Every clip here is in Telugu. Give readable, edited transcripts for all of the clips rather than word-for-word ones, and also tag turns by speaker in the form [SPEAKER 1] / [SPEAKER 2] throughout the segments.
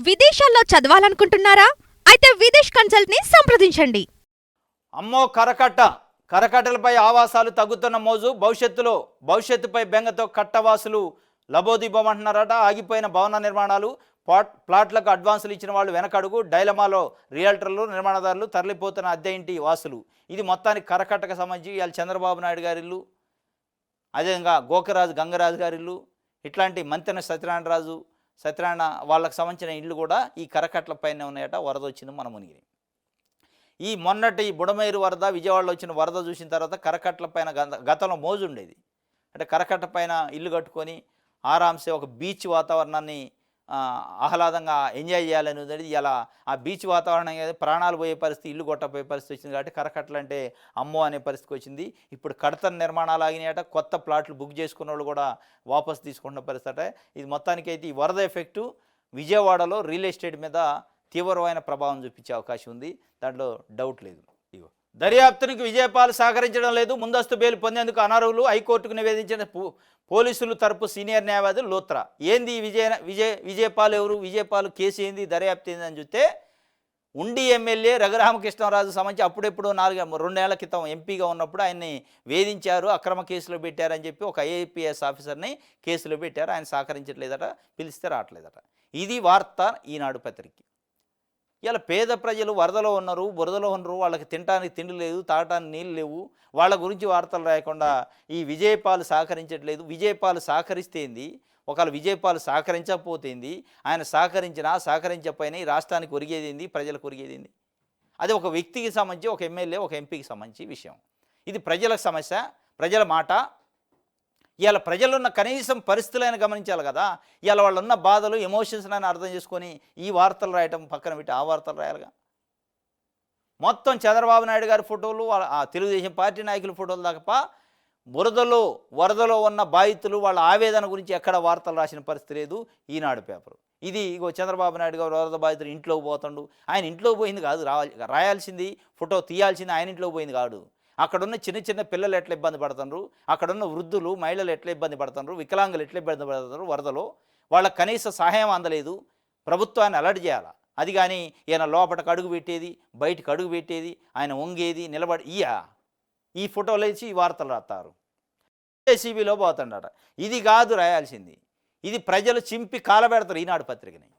[SPEAKER 1] విదేశాల్లో చదవాలనుకుంటున్నారా? అయితే విదేశ్ కన్సల్ట్ ని సంప్రదించండి.
[SPEAKER 2] అమ్మో కరకట్టలపై ఆవాసాలు తగ్గుతున్న మోజు భవిష్యత్తుపై బెంగతో కట్టవాసులు లబోదిబోమంటున్నారట. ఆగిపోయిన భవన నిర్మాణాలు, ప్లాట్లకు అడ్వాన్సులు ఇచ్చిన వాళ్ళు వెనకడుగు, డైలమాలో రియల్టర్లు, నిర్మాణదారులు, తరలిపోతున్న అద్దె ఇంటి వాసులు. ఇది మొత్తానికి కరకట్టకు సంబంధించి ఇవాళ చంద్రబాబు నాయుడు గారి ఇల్లు, అదేవిధంగా గోకరాజు గంగరాజు గారి ఇల్లు, ఇట్లాంటి మంతెన సత్యనారాయణ వాళ్ళకు సంబంధించిన ఇల్లు కూడా ఈ కరకట్టల పైన ఉన్నాయట. వరద వచ్చింది మన మునిగిరి. ఈ మొన్నటి బుడమేరు వరద, విజయవాడలో వచ్చిన వరద చూసిన తర్వాత కరకట్టల పైన గతంలో మోజు ఉండేది. అంటే కరకట్ట పైన ఇల్లు కట్టుకొని ఆరాంసే ఒక బీచ్ వాతావరణాన్ని ఆహ్లాదంగా ఎంజాయ్ చేయాలని ఉంది. ఇలా ఆ బీచ్ వాతావరణం ప్రాణాలు పోయే పరిస్థితి, ఇల్లు కొట్టపోయే పరిస్థితి వచ్చింది. కాబట్టి కరకట్టలు అంటే అమ్మో అనే పరిస్థితికి వచ్చింది. ఇప్పుడు కడతన నిర్మాణాలు ఆగినాయట. కొత్త ప్లాట్లు బుక్ చేసుకున్న వాళ్ళు కూడా వాపసు తీసుకుంటున్న పరిస్థితి. ఇది మొత్తానికైతే ఈ వరద ఎఫెక్టు విజయవాడలో రియల్ ఎస్టేట్ మీద తీవ్రమైన ప్రభావం చూపించే అవకాశం ఉంది. దాంట్లో డౌట్ లేదు. దర్యాప్తునికి విజయపాల్ సహకరించడం లేదు, ముందస్తు బెయిల్ పొందేందుకు అనర్హులు, హైకోర్టుకు నివేదించిన పోలీసులు తరపు సీనియర్ న్యాయవాది లోత్రా. ఏంది విజయపాల్ ఎవరు, విజయపాల్ కేసు ఏంది, దర్యాప్తు ఏంది అని చూస్తే, ఉండి ఎమ్మెల్యే రఘురామకృష్ణరాజు సంబంధించి అప్పుడెప్పుడు 2 ఏళ్ల క్రితం ఎంపీగా ఉన్నప్పుడు ఆయన్ని వేధించారు, అక్రమ కేసులో పెట్టారని చెప్పి ఒక ఐఏపీఎస్ ఆఫీసర్ని కేసులో పెట్టారు. ఆయన సహకరించట్లేదట, పిలిస్తే రావట్లేదట. ఇది వార్త ఈనాడు పత్రిక. ఇలా పేద ప్రజలు వరదలో ఉన్నారు, బురదలో ఉన్నారు, వాళ్ళకి తినడానికి తిండి లేదు, తాగటానికి నీళ్ళు లేవు. వాళ్ళ గురించి వార్తలు రాయకుండా ఈ విజయపాల్ సహకరించట్లేదు. విజయపాల్ సహకరిస్తేంది, ఒకవేళ విజయపాల్ సహకరించకపోతేంది, ఆయన సహకరించకపోయినా ఈ రాష్ట్రానికి ఒరిగేదేంది, ప్రజలకు ఒరిగేదేంది? అది ఒక వ్యక్తికి సంబంధించి, ఒక ఎమ్మెల్యే, ఒక ఎంపీకి సంబంధించి విషయం. ఇది ప్రజలకు సమస్య, ప్రజల మాట. ఇవాళ ప్రజలున్న కనీసం పరిస్థితులైనా గమనించాలి కదా. ఇవాళ వాళ్ళు ఉన్న బాధలు, ఎమోషన్స్ అని అర్థం చేసుకొని ఈ వార్తలు రాయటం పక్కన పెట్టి ఆ వార్తలు రాయాలిగా. మొత్తం చంద్రబాబు నాయుడు గారి ఫోటోలు, ఆ తెలుగుదేశం పార్టీ నాయకుల ఫోటోలు తప్ప వరదలో ఉన్న బాధితులు వాళ్ళ ఆవేదన గురించి ఎక్కడ వార్తలు రాసిన పరిస్థితి లేదు ఈనాడు పేపరు. ఇది చంద్రబాబు నాయుడు గారు వరద బాధితులు ఇంట్లోకి పోతాడు. ఆయన ఇంట్లోకి పోయింది కాదు, రాయాల్సింది, ఫోటో తీయాల్సింది ఆయన ఇంట్లోకి పోయింది కాదు. అక్కడున్న చిన్న పిల్లలు ఎట్లా ఇబ్బంది పడుతున్నారు, అక్కడున్న వృద్ధులు, మహిళలు ఎట్లా ఇబ్బంది పడుతున్నారు, వికలాంగులు ఎట్లా ఇబ్బంది పడుతున్నారు వరదలో. వాళ్ళ కనీస సహాయం అందలేదు. ప్రభుత్వాన్ని అలర్ట్ చేయాలి. అది కానీ ఈయన లోపలికి అడుగు పెట్టేది, బయటకు అడుగు పెట్టేది, ఆయన వంగేది, నిలబడి ఈ ఫోటోలు వేసి ఈ వార్తలు రాస్తారు. ఏసీబీలో పోతాడట. ఇది కాదు రాయాల్సింది. ఇది ప్రజలు చింపి కాలబెడతారు ఈనాడు పత్రికని.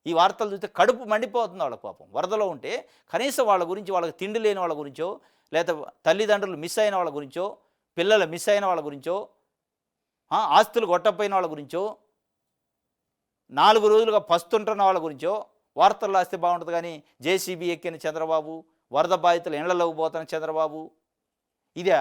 [SPEAKER 2] ఈ వార్తలు చూస్తే కడుపు మండిపోతుంది వాళ్ళ పాపం. వరదలో ఉంటే కనీసం వాళ్ళ గురించి, వాళ్ళకి తిండి లేని వాళ్ళ గురించో, లేదా తల్లిదండ్రులు మిస్ అయిన వాళ్ళ గురించో, పిల్లలు మిస్ అయిన వాళ్ళ గురించో, ఆస్తులు కొట్టపోయిన వాళ్ళ గురించో, 4 రోజులుగా పస్తుంటున్న వాళ్ళ గురించో వార్తలు రాస్తే బాగుంటుంది. కానీ జేసీబీ ఎక్కిన చంద్రబాబు, వరద బాధితులు ఇళ్లలోకి పోతున్న చంద్రబాబు, ఇదే